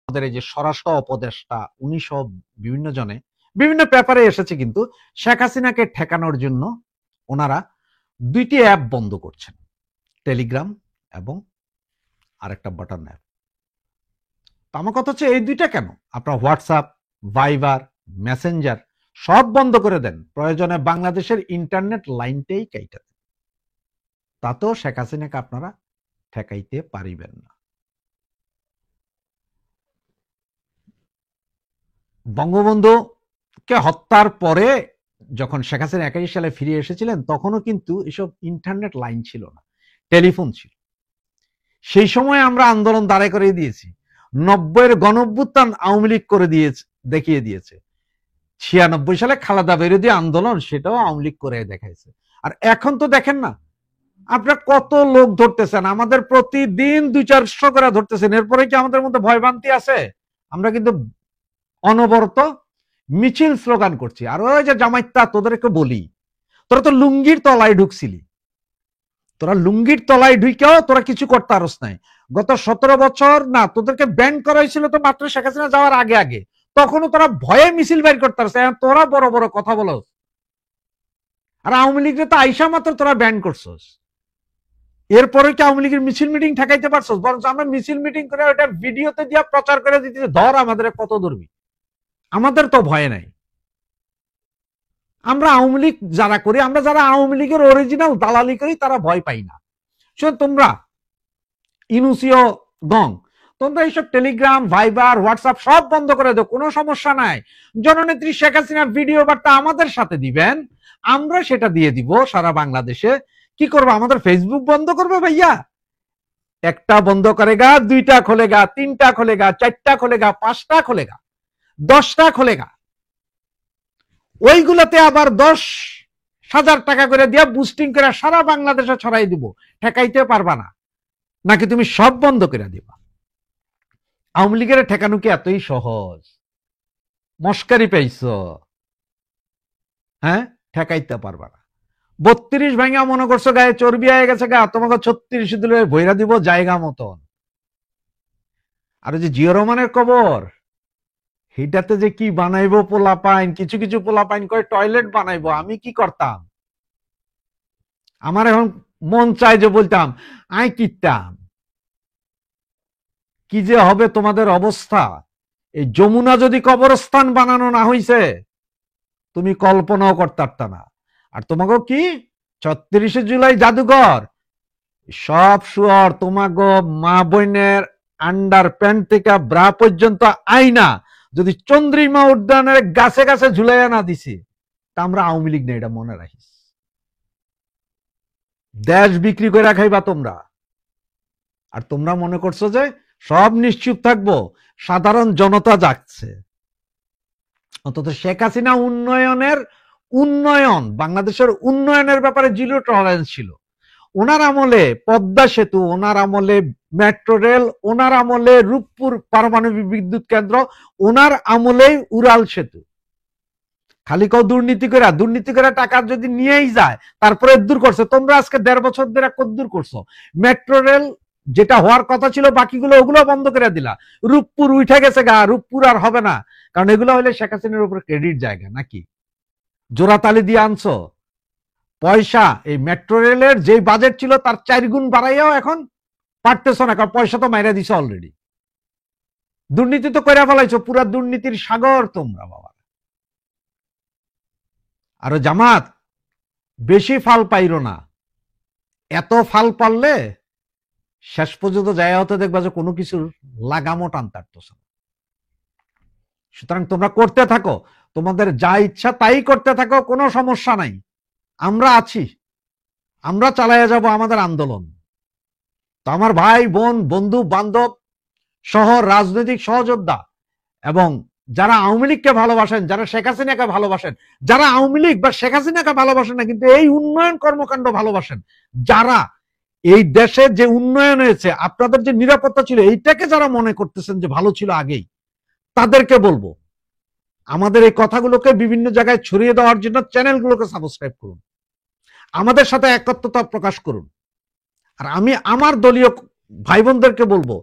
আমাদের এই যে স্বরাষ্ট্র উপদেষ্টা উনি সব বিভিন্ন জনে বিভিন্ন পেপারে এসেছে, কিন্তু শেখ হাসিনাকে ঠেকানোর জন্য ওনারা দুইটি অ্যাপ বন্ধ করছেন, টেলিগ্রাম এবং আরেকটা বাটন অ্যাপ। তো আমার কথা হচ্ছে এই দুইটা কেন? আপনার হোয়াটসঅ্যাপ, ভাইবার, মেসেঞ্জার সব বন্ধ করে দেন, প্রয়োজনে বাংলাদেশের ইন্টারনেট লাইনটাই কাইটা দেন, তাতেও শেখ হাসিনাকে আপনারা ঠেকাইতে পারিবেন না। বঙ্গবন্ধুকে হত্যার পরে যখন শেখ হাসিনা 81 সালে ফিরে এসেছিলেন, তখনও কিন্তু এসব ইন্টারনেট লাইন ছিল না, টেলিফোন ছিল। সেই সময় আমরা আন্দোলন দাঁড়ায় করে দিয়েছি। 90-এর গণঅভ্যুত্থান আওয়ামী লীগ করে দিয়েছে, দেখিয়ে দিয়েছে। 96 সালে খালেদা বিরোধী আন্দোলন, সেটাও আওয়ামী লীগ করে দেখাইছে। আর এখন তো দেখেন না আপনারা কত লোক ধরতেছেন, আমাদের প্রতিদিন 200-400 করে ধরতেছেন। এরপরে কি আমাদের মধ্যে ভয়ভ্রান্তি আছে? আমরা কিন্তু অনবরত মিছিল স্লোগান করছি। আর ওই যে জামাইতা, তোদেরকে বলি, তোরা তো লুঙ্গির তলায় ঢুকছিলি, তোরা লুঙ্গির তলায় ঢুকেও তোরা কিছু করতে পারস নাই। গত 17 বছর না, তোদেরকে ব্যান করা হয়েছিল তো মাত্র শেখ হাসিনা যাওয়ার আগে আগে, তখনও তোরা ভয়ে মিছিল বের করতে পারছ। তোরা বড় বড় কথা বলো, আর আওয়ামী লীগের তো আইসা মাত্র তোরা ব্যান করছস। এরপরে কি আওয়ামী লীগের মিছিল মিটিং ঠেকাইতে পারছস? বরঞ্চ আমরা মিছিল মিটিং করে ওটা ভিডিওতে দিয়ে প্রচার করে দিতে, ধর আমাদের কত ধরবি, আমাদের তো ভয় নাই। আমরা আওয়ামী লীগ যারা করি, আমরা যারা আওয়ামী লীগের অরিজিনাল দালালি করি, তারা ভয় পাই না। তোমরা ইনুসিও গং, তোমরা এইসব টেলিগ্রাম, ভাইবার, হোয়াটসঅ্যাপ সব বন্ধ করে দাও, কোনো সমস্যা নাই। জননেত্রী শেখ হাসিনার ভিডিও বার্তা আমাদের সাথে দিবেন, আমরা সেটা দিয়ে দিব সারা বাংলাদেশে। কি করবো? আমাদের ফেসবুক বন্ধ করবে ভাইয়া? একটা বন্ধ করেগা, দুইটা খোলেগা, তিনটা খোলেগা, চারটা খোলেগা, 5টা খোলেগা, 10টা খোলেগা। ওইগুলোতে আবার 10,000 টাকা করে দিয়া বুস্টিং করে সারা বাংলাদেশে ছড়াই দিব, ঠেকাইতে পারবা না। নাকি তুমি সব বন্ধ করে দিবা? আওয়ামী লীগের ঠেকানো কি এতই সহজ? মস্কারি পাইছ? হ্যাঁ, ঠেকাইতে পারবা না। 32 ভাঙা মনে করছো গায়ে চর্বি হয়ে গেছে গা, তোমাকে 36 দিলে ভৈরা দিব জায়গা মতন। আর যে জিয়া রহমানের কবর, সেটাতে যে কি বানাইবো পোলাপাইন, কিছু কিছু পোলাপাইন করে টয়লেট বানাইবো। আমি কি করতাম? আমার এখন মন চাই যে বলতাম আই কিতাম। কি যে হবে তোমাদের অবস্থা! এই যমুনা যদি কবরস্থান বানানো না হইছে, তুমি কল্পনাও করতে পারত না। আর তোমাকে কি 36 জুলাই জাদুঘর, সব শুয়ার তোমাকে মা বোনের আন্ডার প্যান্ট থেকে ব্রা পর্যন্ত আইনা যদি চন্দ্রিমা উদ্যানের গাছে গাছে ঝুলাইয়া না দিছি, তা আমরা আওয়ামী লীগ না, এটা মনে রাখিস। দেশ বিক্রি করে খাইবা তোমরা। আর তোমরা মনে করছো যে সব নিশ্চুপ থাকবো, সাধারণ জনতা জাগছে। অন্তত শেখ হাসিনা উন্নয়ন বাংলাদেশের উন্নয়নের ব্যাপারে জিরো টলারেন্স ছিল। ওনার আমলে পদ্মা সেতু, ওনার আমলে মেট্রো রেল, ওনার আমলে রূপপুর পারমাণবিক বিদ্যুৎ কেন্দ্র, ওনার আমলেই উড়াল সেতু। খালি কেউ দুর্নীতি করে টাকা যদি নিয়েই যায়, তারপরে দূর করছে। তোমরা আজকে 1.5 বছর ধরে কদ্দূর করছো? মেট্রো রেল যেটা হওয়ার কথা ছিল, বাকিগুলো ওগুলো বন্ধ করে দিলা। রূপপুর উঠে গেছে গা, রূপপুর আর হবে না, কারণ এগুলো হলে শেখ হাসিনার উপর ক্রেডিট জায়গা নাকি? জোড়াতালি দিয়ে আনছো পয়সা। এই মেট্রো রেলের যে বাজেট ছিল তার 4 গুণ বাড়াইয়াও এখন পারতেছ না, কারণ পয়সা তো মাইরা দিছো অলরেডি। দুর্নীতি তো করে ফেলাইছো, পুরা দুর্নীতির সাগর তোমরা বাবা। আর জামাত বেশি ফাল পাইরো না, এত ফাল পারলে শেষ পর্যন্ত যায় হতে দেখবা যে কোনো কিছুর লাগামও টানতে পারতেছ না। সুতরাং তোমরা করতে থাকো, তোমাদের যা ইচ্ছা তাই করতে থাকো, কোনো সমস্যা নাই। আমরা আছি, আমরা চালাইয়া যাব আমাদের আন্দোলন। তো আমার ভাই বোন, বন্ধু বান্ধব সহ রাজনৈতিক সহযোদ্ধা এবং যারা আওয়ামী লীগকে ভালোবাসেন, যারা শেখ হাসিনাকে ভালোবাসেন, যারা আওয়ামী লীগ বা শেখ হাসিনাকে ভালোবাসেন না কিন্তু এই উন্নয়ন কর্মকাণ্ড ভালোবাসেন, যারা এই দেশে যে উন্নয়ন হয়েছে, আপনাদের যে নিরাপত্তা ছিল, এইটাকে যারা মনে করতেছেন যে ভালো ছিল আগেই, তাদেরকে বলবো আমাদের এই কথাগুলোকে বিভিন্ন জায়গায় ছড়িয়ে দেওয়ার জন্য চ্যানেলগুলোকে সাবস্ক্রাইব করুন, আমাদের সাথে একত্রতা প্রকাশ করুন। আর আমি আমার দলীয় ভাই বোনদেরকে বলবো,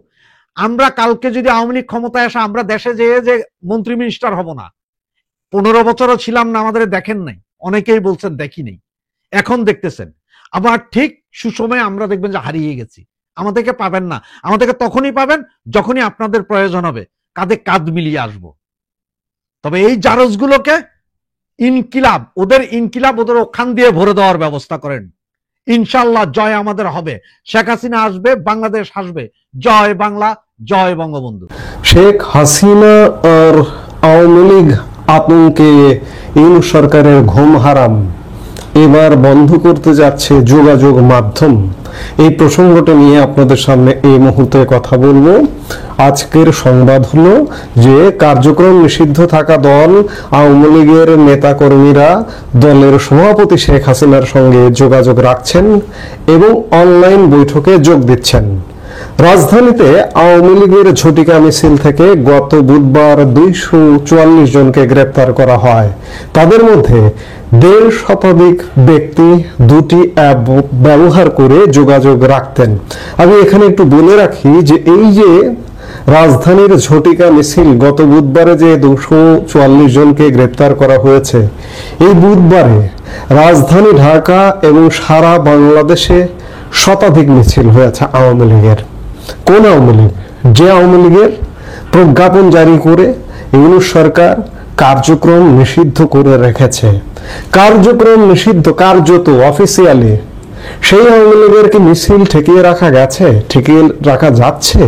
আমরা কালকে যদি আওয়ামী লীগ ক্ষমতায় আসে, আমরা দেশে যেয়ে যে মন্ত্রী মিনিস্টার হব না। 15 বছরও ছিলাম না, আমাদের দেখেন নাই, অনেকেই বলছেন দেখি নেই, এখন দেখতেছেন। আবার ঠিক সুসময়ে আমরা দেখবেন যে হারিয়ে গেছি। আমাদেরকে পাবেন না, আমাদেরকে তখনই পাবেন যখনই আপনাদের প্রয়োজন হবে, কাঁধে কাঁধ মিলিয়ে আসব। তবে এই জারজগুলোকে ইনকিলাব, ওদের ওখান দিয়ে ভরে দেওয়ার ব্যবস্থা করেন। ইনশাল্লাহ জয় আমাদের হবে, শেখ হাসিনা আসবে, বাংলাদেশ আসবে। জয় বাংলা, জয় বঙ্গবন্ধু। শেখ হাসিনা আর আওয়ামী লীগ আতঙ্কে ইউনূস সরকারের ঘুম হারাম এবার বন্ধ করতে যাচ্ছে যোগাযোগ মাধ্যম। এই প্রসঙ্গটা নিয়ে আপনাদের সামনে এই মুহূর্তে কথা বলবো। আজকের সংবাদ হলো যে কার্যক্রম নিষিদ্ধ থাকা দল আওয়ামী লীগের নেতাকর্মীরা দলের সভাপতি শেখ হাসিনার সঙ্গে যোগাযোগ রাখছেন এবং অনলাইন বৈঠকে যোগ দিচ্ছেন। রাজধানীতে আওয়ামী লীগের ঝটিকা মিছিল থেকে গত বুধবার 244 জনকে গ্রেপ্তার করা হয়। তাদের মধ্যে 1.5 শতাধিক ব্যক্তি দুটি অ্যাপ ব্যবহার করে যোগাযোগ রাখতেন। আমি এখানে একটু বলে রাখি যে এই যে রাজধানীর ঝটিকা মিছিল, গত বুধবারে যে 244 জনকে গ্রেপ্তার করা হয়েছে, এই বুধবারে রাজধানী ঢাকা এবং সারা বাংলাদেশে শতাধিক মিছিল হয়েছে আওয়ামী লীগের। কোন আওয়ামী লীগ? যে আওয়ামী লীগের প্রজ্ঞাপন জারি করে ইউনূস সরকার কার্যক্রম নিষিদ্ধ করে রেখেছে। কার্যক্রম নিষিদ্ধ, কার্যত অফিসিয়ালি সেই আওয়ামী লীগের কি মিছিল ঠেকিয়ে রাখা গেছে? ঠেকিয়ে রাখা যাচ্ছে?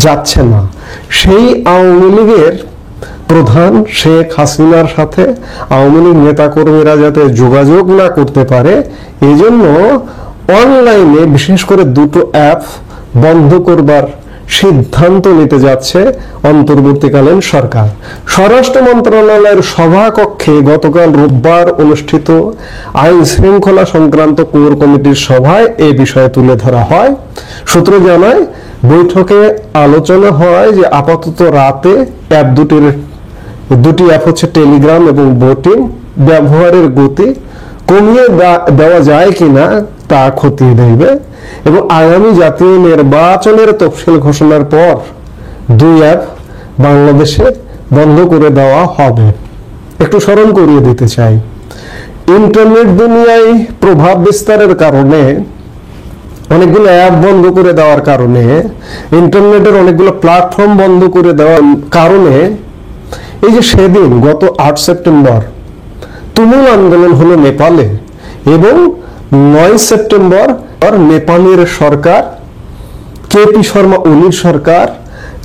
যাচ্ছে না। সেই আওয়ামী লীগের প্রধান শেখ হাসিনার সাথে আওয়ামী লীগ নেতাকর্মীরা যাতে যোগাযোগ না করতে পারে, এই জন্য অনলাইনে বিশেষ করে দুটো অ্যাপ বন্ধ করবার সিদ্ধান্ত নিতে যাচ্ছে অন্তর্বর্তীকালীন সরকার। স্বরাষ্ট্র মন্ত্রণালয়ের সভাকক্ষে গতকাল রোববার অনুষ্ঠিত আইন শৃঙ্খলা সংক্রান্ত কোর কমিটির সভায় এ বিষয়ে তুলে ধরা হয়। সূত্র জানায়, বৈঠকে আলোচনা হয় যে আপাতত রাতে দুটি অ্যাপ হচ্ছে টেলিগ্রাম এবং বোটিং ব্যবহারের গতি কমিয়ে দেওয়া যায় কিনা তা খতিয়ে দেখবে এবং আগামী জাতীয় নির্বাচনের তফসিল ঘোষণার পর 2 অ্যাপ বাংলাদেশে বন্ধ করে দেওয়া হবে। একটু স্মরণ করিয়ে দিতে চাই, ইন্টারনেট দুনিয়ায় প্রভাব বিস্তারের কারণে, অনেকগুলো অ্যাপ বন্ধ করে দেওয়ার কারণে, ইন্টারনেটের অনেকগুলো প্ল্যাটফর্ম বন্ধ করে দেওয়ার কারণে এই যে সেদিন গত 8 সেপ্টেম্বর তুমুল আন্দোলন হলো নেপালে এবং 9 সেপ্টেম্বর নেপালের সরকার, কেপি শর্মা ওলির সরকার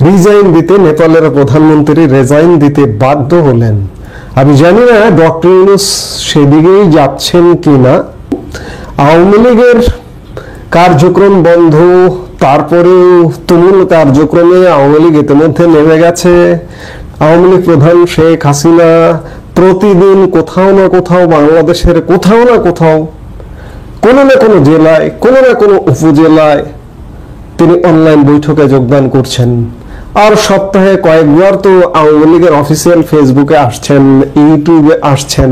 রিজাইন দিতে, নেপালের প্রধানমন্ত্রী রিজাইন দিতে বাধ্য হলেন। আমি জানি না ডক্টর ইউনূস সেদিকেই যাচ্ছেন কিনা। আওয়ামী লীগের কার্যক্রম বন্ধ, তারপরেও তুমুল কার্যক্রমে আওয়ামী লীগ ইতিমধ্যে নেমে গেছে। আওয়ামী লীগ প্রধান শেখ হাসিনা প্রতিদিন কোথাও না কোথাও বাংলাদেশের কোথাও না কোথাও, কোনো না কোনো জেলায়, কোনো না কোনো উপজেলায় তিনি অনলাইন বৈঠকে যোগদান করছেন। আর সপ্তাহে কয়েকবার তো আওয়ামী লীগের অফিসিয়াল ফেসবুকে আসছেন, ইউটিউবে আসছেন।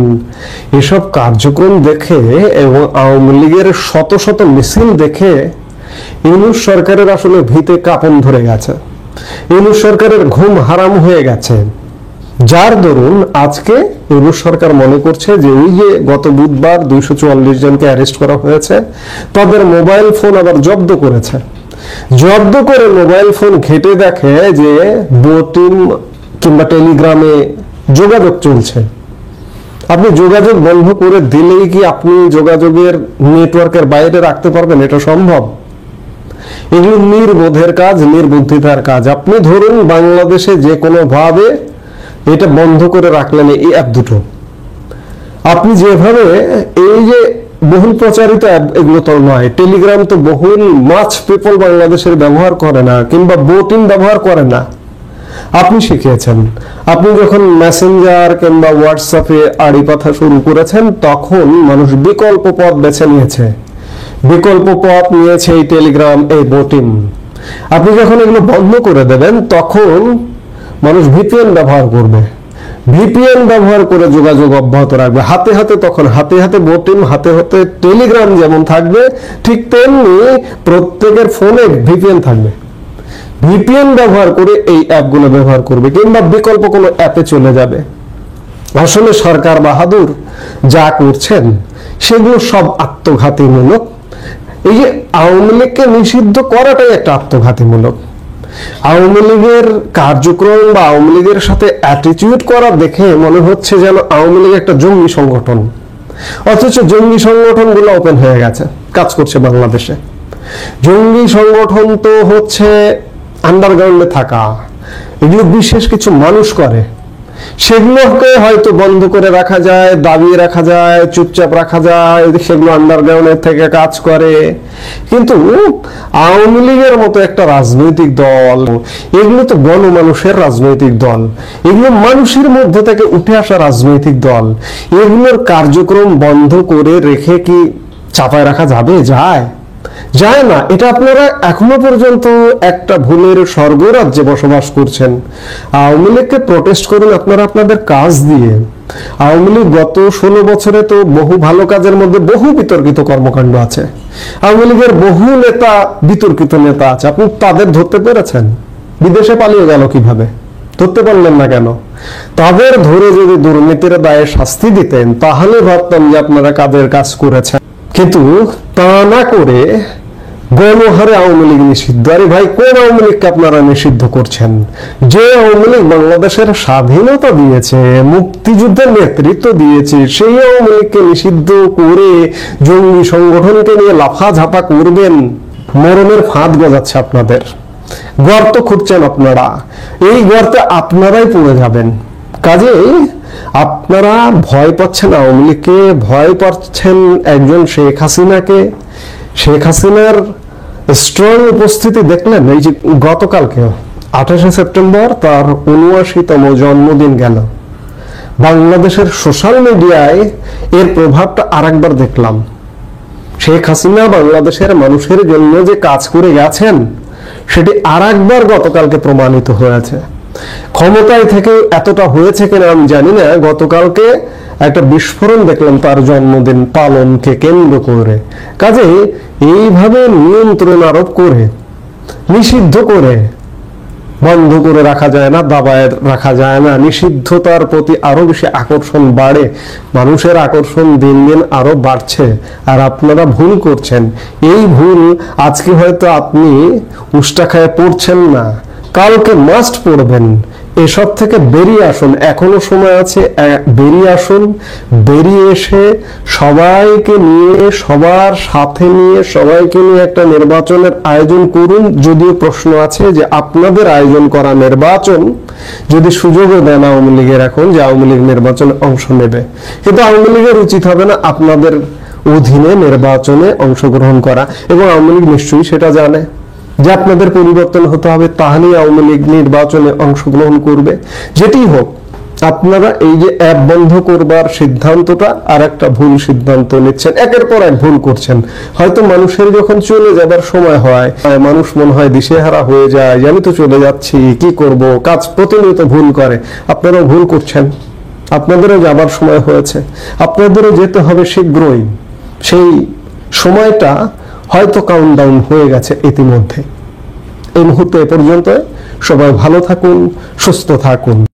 এসব কার্যক্রম দেখে এবং আওয়ামী লীগের শত শত মিছিল দেখে ইউনূস সরকারের আসলে ভিতে কাঁপন ধরে গেছে। ইউনূস সরকারের ঘুম হারাম হয়ে গেছে, যার দরুন আজকে ইউনূস সরকার মনে করছে যে ওই যে গত বুধবার 244 জনকে অ্যারেস্ট করা হয়েছে, তাদের মোবাইল ফোন আবার জব্দ করেছে। জব্দ করে মোবাইল ফোন ঘেটে দেখে যে বোটিং কিংবা টেলিগ্রামে যোগাযোগ চলছে। আপনি যোগাযোগ বন্ধ করে দিলেই কি আপনি যোগাযোগের নেটওয়ার্কের বাইরে রাখতে পারবেন? এটা সম্ভব? এগুলো নির্বোধের কাজ, নির্বুদ্ধিতার কাজ। আপনি ধরুন বাংলাদেশে যে কোনো ভাবে এটা বন্ধ করে রাখলেন এই অ্যাপ দুটো, আপনি যেভাবে এই যে বহুল প্রচারিত অ্যাপ, এগুলো তো নয়, টেলিগ্রাম তো বহুল মাছ পিপল বাংলাদেশের ব্যবহার করে না, কিংবা বোটিং ব্যবহার করে না। আপনি শিখিয়েছেন, আপনি যখন মেসেঞ্জার কিংবা হোয়াটসঅ্যাপে আড়ি পাথা শুরু করেছেন, তখন মানুষ বিকল্প পথ বেছে নিয়েছে, বিকল্প পথ নিয়েছে এই টেলিগ্রাম, এই বোটিং। আপনি যখন এগুলো বন্ধ করে দেবেন, তখন মানুষ ভিপিএন ব্যবহার করবে, ভিপিএন ব্যবহার করে যোগাযোগ অব্যাহত রাখবে। হাতে হাতে, তখন হাতে হাতে বোটিং, হাতে হাতে টেলিগ্রাম যেমন থাকবে, ঠিক তেমনি প্রত্যেকের ফোনে ভিপিএন থাকবে। ভিপিএন ব্যবহার করে এই অ্যাপগুলো ব্যবহার করবে কিংবা বিকল্প কোনো অ্যাপে চলে যাবে। আসলে সরকার বাহাদুর যা করছেন সেগুলো সব আত্মঘাতীমূলক। এই যে আওয়ামী লীগকে নিষিদ্ধ করাটাই একটা আত্মঘাতীমূলক। আওয়ামী লীগের কার্যক্রম বা আওয়ামী লীগের সাথে অ্যাটিটিউড করা দেখে মনে হচ্ছে যেন আওয়ামী লীগ একটা জঙ্গি সংগঠন, অথচ জঙ্গি সংগঠনগুলো ওপেন হয়ে গেছে, কাজ করছে বাংলাদেশে। জঙ্গি সংগঠন তো হচ্ছে আন্ডারগ্রাউন্ডে থাকা, এগুলো বিশেষ কিছু মানুষ করে, সেগুলোকে হয়তো বন্ধ করে রাখা যায়, দাবিয়ে রাখা যায়, চুপচাপ রাখা যায়, সেগুলো আন্ডারগ্রাউন্ডের থেকে কাজ করে। কিন্তু আওয়ামী লীগের মতো একটা রাজনৈতিক দল, এগুলো তো গণমানুষের রাজনৈতিক দল, এগুলো মানুষের মধ্যে থেকে উঠে আসা রাজনৈতিক দল। এগুলোর কার্যক্রম বন্ধ করে রেখে কি চাপায় রাখা যাবে? যায় না। এটা আপনারা এখনো পর্যন্ত একটা ভুলের স্বর্গরাজ্যে বসবাস করছেন। আওয়ামী লীগকে প্রটেস্ট করুন আপনারা আপনাদের কাজ দিয়ে। আওয়ামী লীগ গত 16 বছরে তো বহু ভালো কাজের মধ্যে বহু বিতর্কিত কর্মকাণ্ড আছে। আওয়ামী লীগের বহু নেতা বিতর্কিত নেতা আছে, আপনি তাদের ধরতে পেরেছেন? বিদেশে পালিয়ে গেল কিভাবে? ধরতে পারলেন না কেন? তাদের ধরে যদি দুর্নীতির দায়ে শাস্তি দিতেন তাহলে ভাবতাম যে আপনারা কাজের কাজ করেছেন। কিন্তু তা না করে গণহারে আওয়ামী লীগ নিষিদ্ধ। আরে ভাই, কোন আওয়ামী লীগকে আপনারা নিষিদ্ধ করছেন? যে আওয়ামী লীগ বাংলাদেশের স্বাধীনতা দিয়েছে, মুক্তিযুদ্ধের নেতৃত্ব দিয়েছে, সেই আওয়ামী লীগকে নিষিদ্ধ করে জঙ্গি সংগঠনকে নিয়ে লাফাঝাপা করবেন? মরণের ফাঁদ গজাচ্ছে আপনাদের, গর্ত খুঁড়ছেন আপনারা, এই গর্তে আপনারাই পড়ে যাবেন। কাজেই আপনারা ভয় পাচ্ছেন আওয়ামী লীগকে, ভয় পাচ্ছেন একজন শেখ হাসিনাকে। শেখ হাসিনার স্ট্রং উপস্থিতি দেখলেন এই যে গতকালকে 28শে সেপ্টেম্বর তার 79তম জন্মদিন গেল। বাংলাদেশের সোশ্যাল মিডিয়ায় এর প্রভাবটা আরেকবার দেখলাম। শেখ হাসিনা বাংলাদেশের মানুষের জন্য যে কাজ করে গেছেন সেটি আরেকবার গতকালকে প্রমাণিত হয়েছে। ক্ষমতায় থেকে এতটা হয়েছে কিনা আমি জানি না, গতকালকে একটা বিস্ফোরণ দেখলাম তার জন্মদিন পালনকে কেন্দ্র করে। কাজে এইভাবে নিয়ন্ত্রণ আরোপ করে, নিষিদ্ধ করে বন্ধ করে রাখা যায় না, দাবায় রাখা যায় না। নিষিদ্ধতার প্রতি আরো বেশি আকর্ষণ বাড়ে, মানুষের আকর্ষণ দিন দিন আরো বাড়ছে, আর আপনারা ভুল করছেন। এই ভুল আজকে হয়তো আপনি উষ্টা খায় পড়ছেন না, কালকে মাস্ট পড়বেন। এসব থেকে বেরিয়ে আসুন, এখনো সময় আছে, বেরিয়ে আসুন। বেরিয়ে এসে সবাইকে নিয়ে, সবার সাথে নিয়ে, সবাইকে নিয়ে একটা নির্বাচনের আয়োজন করুন। যদিও প্রশ্ন আছে যে আপনাদের আয়োজন করা নির্বাচন যদি সুযোগও দেন আওয়ামী লীগের এখন যে আওয়ামী লীগ নির্বাচনে অংশ নেবে, কিন্তু আওয়ামী লীগের উচিত হবে না আপনাদের অধীনে নির্বাচনে অংশগ্রহণ করা, এবং আওয়ামী লীগ নিশ্চয়ই সেটা জানে যে আপনাদের পরিবর্তন হতে হবে, তাহলেই আওয়ামী লীগ নির্বাচনে অংশগ্রহণ করবে। যেটি হোক, আপনারা এই যে অ্যাপ বন্ধ করবার সিদ্ধান্তটা আর একটা ভুল সিদ্ধান্ত নিচ্ছেন, একের পর এক ভুল করছেন। হয়তো মানুষের যখন চলে যাবার সময় হয়, মানুষ মনে হয় দিশেহারা হয়ে যায়, আমি তো চলে যাচ্ছি, কি করব, কাজ প্রতিনিয়ত ভুল করে। আপনারাও ভুল করছেন, আপনাদেরও যাবার সময় হয়েছে, আপনাদেরও যেতে হবে শীঘ্রই। সেই সময়টা হয়তো কাউন্টডাউন হয়ে গেছে ইতিমধ্যে। এই মুহূর্তে এ পর্যন্ত। সবাই ভালো থাকুন, সুস্থ থাকুন।